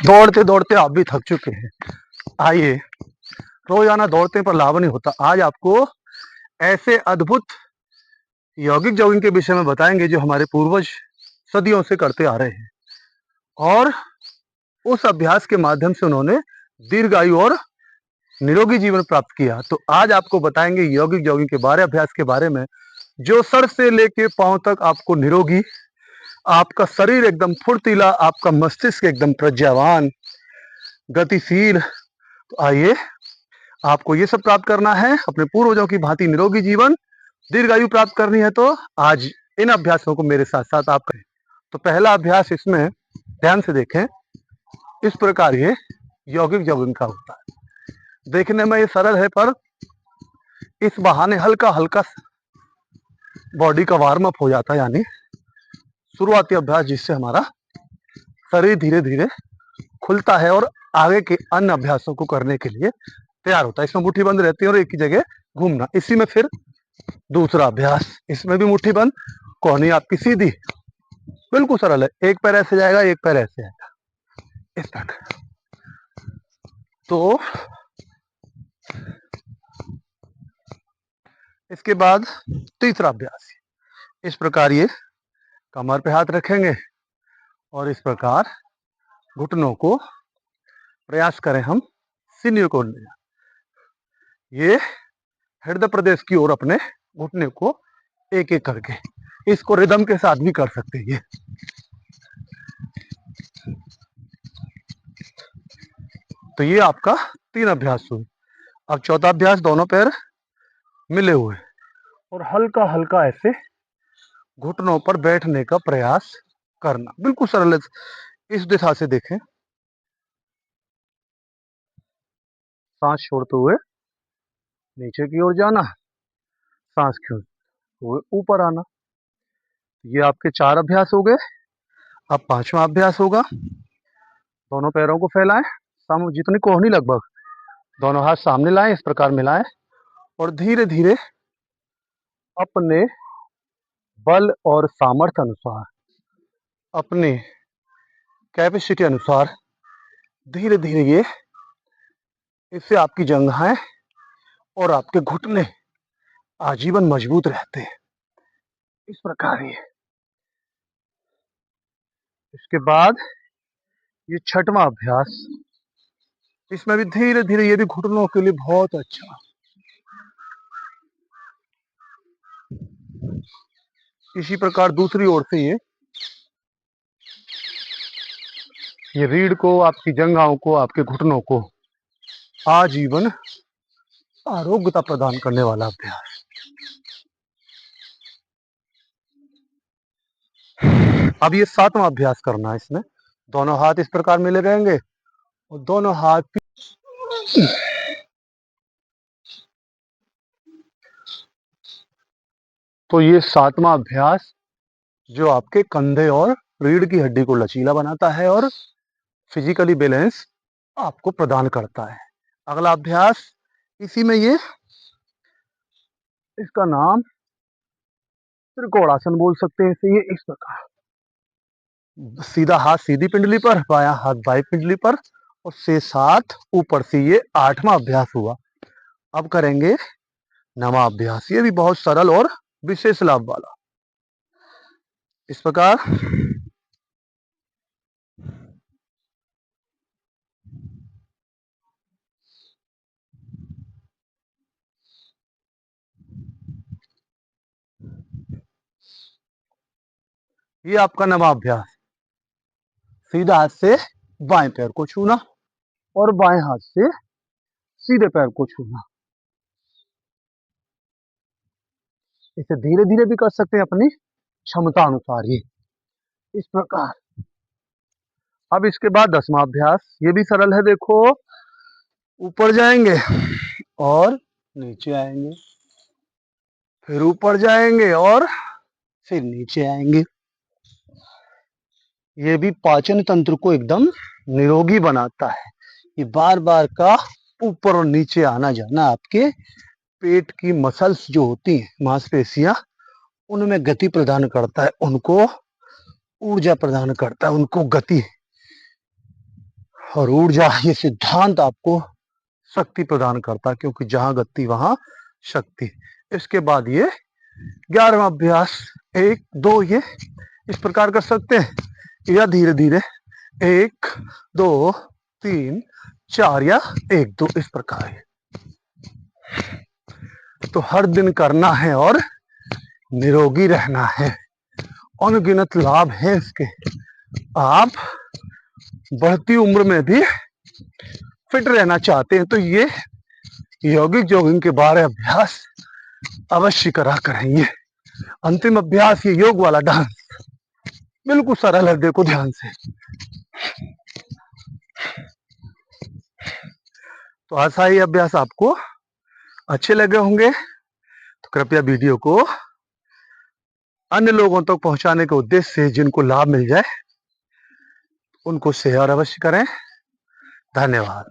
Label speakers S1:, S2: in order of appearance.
S1: दौड़ते दौड़ते आप भी थक चुके हैं। आइए, रोजाना दौड़ते पर लाभ नहीं होता। आज आपको ऐसे अद्भुत यौगिक जॉगिंग के विषय में बताएंगे जो हमारे पूर्वज सदियों से करते आ रहे हैं, और उस अभ्यास के माध्यम से उन्होंने दीर्घायु और निरोगी जीवन प्राप्त किया। तो आज आपको बताएंगे यौगिक जॉगिंग के बारे अभ्यास के बारे में, जो सर से लेके पांव तक आपको निरोगी, आपका शरीर एकदम फुर्तीला, आपका मस्तिष्क एकदम प्रज्ञावान, गतिशील। तो आइए, आपको ये सब प्राप्त करना है, अपने पूर्वजों की भांति निरोगी जीवन, दीर्घायु प्राप्त करनी है, तो आज इन अभ्यासों को मेरे साथ साथ आप करें। तो पहला अभ्यास, इसमें ध्यान से देखें, इस प्रकार ये यौगिक जॉगिंग का होता है। देखने में ये सरल है, पर इस बहाने हल्का हल्का बॉडी का वार्म अप हो जाता है, यानी शुरुआती अभ्यास, जिससे हमारा शरीर धीरे धीरे खुलता है और आगे के अन्य अभ्यासों को करने के लिए तैयार होता है। इसमें मुट्ठी बंद रहती है और एक ही जगह घूमना। इसी में फिर दूसरा अभ्यास, इसमें भी मुट्ठी बंद, कोहनी आपकी सीधी, बिल्कुल सरल है। एक पैर ऐसे जाएगा, एक पैर ऐसे आएगा, इस तक। तो इसके बाद तीसरा अभ्यास, इस प्रकार ये कमर पे हाथ रखेंगे और इस प्रकार घुटनों को प्रयास करें हम सीनियर को ले जाए, ये हृदय प्रदेश की ओर अपने घुटने को एक एक करके, इसको रिदम के साथ भी कर सकते हैं। ये तो ये आपका 3 अभ्यास हुए। अब चौथा अभ्यास, दोनों पैर मिले हुए और हल्का हल्का ऐसे घुटनों पर बैठने का प्रयास करना, बिल्कुल सरल है। इस दिशा से देखें, सांस छोड़ते हुए नीचे की ओर जाना, सांस खींचते हुए ऊपर आना। ये आपके 4 अभ्यास हो गए। अब 5वां अभ्यास होगा, दोनों पैरों को फैलाएं, सामने जितनी कोहनी लगभग, दोनों हाथ सामने लाएं, इस प्रकार मिलाएं और धीरे धीरे अपने बल और सामर्थ्य अनुसार, अपने कैपेसिटी अनुसार धीरे धीरे ये, इससे आपकी जंघाएं और आपके घुटने आजीवन मजबूत रहते हैं। इस प्रकार ये। इसके बाद ये 6वां अभ्यास, इसमें भी धीरे धीरे, ये भी घुटनों के लिए बहुत अच्छा। इसी प्रकार दूसरी ओर से ये रीढ़ को, आपकी जंघाओं को, आपके घुटनों को आजीवन आरोग्यता प्रदान करने वाला अभ्यास। अब ये 7वां अभ्यास करना है। इसमें दोनों हाथ इस प्रकार मिले रहेंगे और दोनों हाथ तो ये 7वां अभ्यास जो आपके कंधे और रीढ़ की हड्डी को लचीला बनाता है और फिजिकली बैलेंस आपको प्रदान करता है। अगला अभ्यास, इसी में ये, इसका नाम त्रिकोणासन बोल सकते हैं इसे। ये इस प्रकार, सीधा हाथ सीधी पिंडली पर, बायां हाथ बाएं पिंडली पर, और शेष हाथ ऊपर से। ये 8वां अभ्यास हुआ। अब करेंगे 9वां अभ्यास, ये भी बहुत सरल और विशेष लाभ वाला। इस प्रकार ये आपका 9वां अभ्यास, सीधा हाथ से बाएं पैर को छूना और बाएं हाथ से सीधे पैर को छूना। इसे धीरे धीरे भी कर सकते हैं अपनी क्षमता अनुसार ही, इस प्रकार। अब इसके बाद 10वां अभ्यास, ये भी सरल है। देखो, ऊपर जाएंगे और नीचे आएंगे, फिर ऊपर जाएंगे और फिर नीचे आएंगे। ये भी पाचन तंत्र को एकदम निरोगी बनाता है। ये बार बार का ऊपर और नीचे आना जाना आपके पेट की मसल्स जो होती हैं, मांसपेशियां, उनमें गति प्रदान करता है, उनको ऊर्जा प्रदान करता है, उनको गति और ऊर्जा, ये सिद्धांत आपको शक्ति प्रदान करता है, क्योंकि जहां गति वहां शक्ति। इसके बाद ये 11वां अभ्यास 1 2 ये इस प्रकार कर सकते हैं, या धीरे धीरे 1 2 3 4 या 1 2 इस प्रकार है। तो हर दिन करना है और निरोगी रहना है। अनगिनत लाभ है इसके। आप बढ़ती उम्र में भी फिट रहना चाहते हैं तो ये यौगिक जॉगिंग के 12 अभ्यास अवश्य करा करेंगे। अंतिम अभ्यास ये योग वाला डांस बिल्कुल सरल है, देखो ध्यान से। तो आशा ये अभ्यास आपको अच्छे लगे होंगे। तो कृपया वीडियो को अन्य लोगों तक पहुंचाने के उद्देश्य से, जिनको लाभ मिल जाए उनको शेयर अवश्य करें। धन्यवाद।